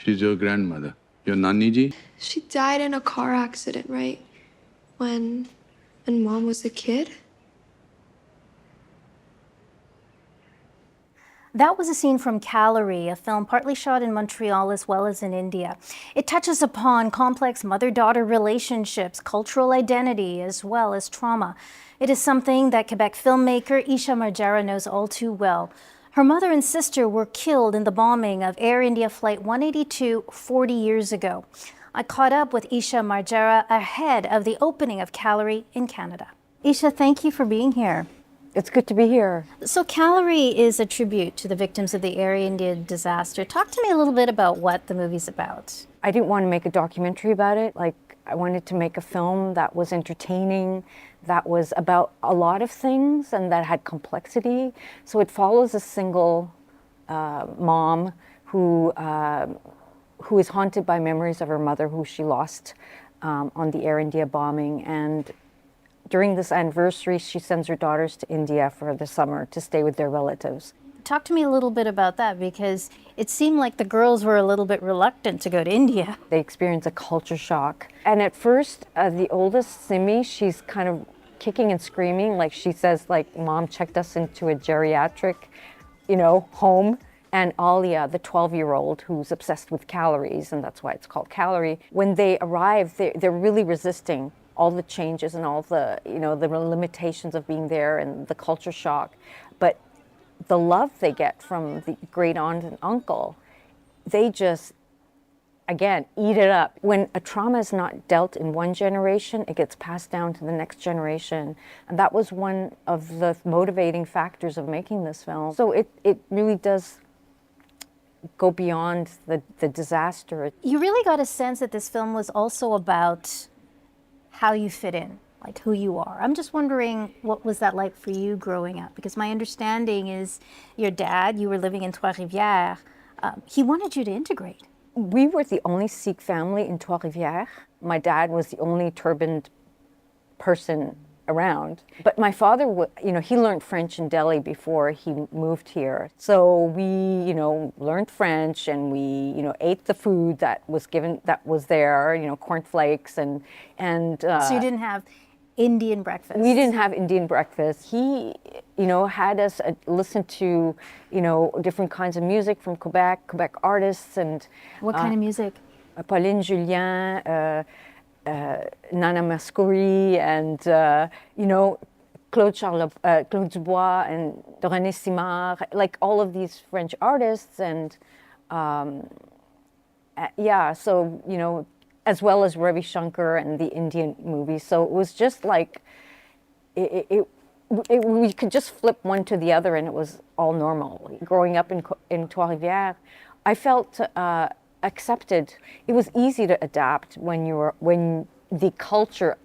She's your grandmother. Your Nani ji? She died in a car accident, right? When Mom was a kid? That was a scene from Calorie, a film partly shot in Montreal as well as in India. It touches upon complex mother-daughter relationships, cultural identity, as well as trauma. It is something that Quebec filmmaker Eisha Marjara knows all too well. Her mother and sister were killed in the bombing of Air India Flight 182 40 years ago. I caught up with Eisha Marjara ahead of the opening of Calorie in Canada. Eisha, thank you for being here. It's good to be here. So Calorie is a tribute to the victims of the Air India disaster. Talk to me a little bit about what the movie's about. I didn't want to make a documentary about it. I wanted to make a film that was entertaining, that was about a lot of things and that had complexity. So it follows a single mom who is haunted by memories of her mother who she lost on the Air India bombing. And during this anniversary, she sends her daughters to India for the summer to stay with their relatives. Talk to me a little bit about that, because it seemed like the girls were a little bit reluctant to go to India. They experience a culture shock. And at first, the oldest, Simi, she's kind of kicking and screaming. Like she says, like, Mom checked us into a geriatric, home. And Alia, the 12-year-old who's obsessed with calories, and that's why it's called Calorie, when they arrive, they're really resisting all the changes and all the, the limitations of being there and the culture shock. But the love they get from the great aunt and uncle, they just, again, eat it up. When a trauma is not dealt in one generation, it gets passed down to the next generation. And that was one of the motivating factors of making this film. So it really does go beyond the disaster. You really got a sense that this film was also about how you fit in, like who you are. I'm just wondering, what was that like for you growing up? Because my understanding is your dad, you were living in Trois-Rivières, he wanted you to integrate. We were the only Sikh family in Trois-Rivières. My dad was the only turbaned person around. But my father, he learned French in Delhi before he moved here. So we, learned French, and we, ate the food that was there, cornflakes and. So you didn't have Indian breakfast? We didn't have Indian breakfast. He, had us listen to, different kinds of music from Quebec artists and. What kind of music? Pauline Julien, Nana Mascoury, and Claude Dubois and René Simard, like all of these French artists, and so as well as Ravi Shankar and the Indian movies. So it was just like we could just flip one to the other, and it was all normal. Growing up in Trois-Rivières, I felt accepted. It was easy to adapt when the culture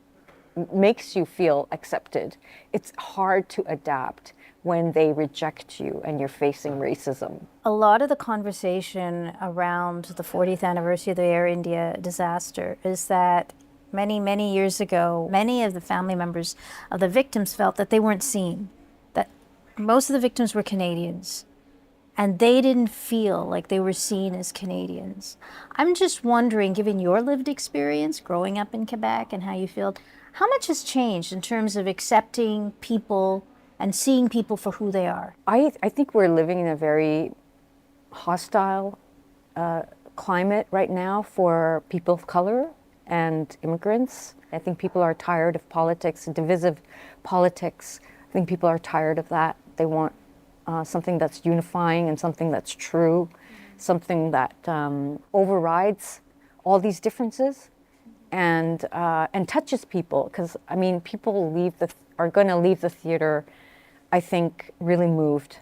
makes you feel accepted. It's hard to adapt when they reject you and you're facing racism. A lot of the conversation around the 40th anniversary of the Air India disaster is that many, many years ago, many of the family members of the victims felt that they weren't seen, that most of the victims were Canadians, and they didn't feel like they were seen as Canadians. I'm just wondering, given your lived experience growing up in Quebec and how you feel, how much has changed in terms of accepting people and seeing people for who they are? I think we're living in a very hostile climate right now for people of color and immigrants. I think people are tired of politics, divisive politics. I think people are tired of that. They want something that's unifying and something that's true, something that overrides all these differences and touches people. Because people are going to leave the theater, I think, really moved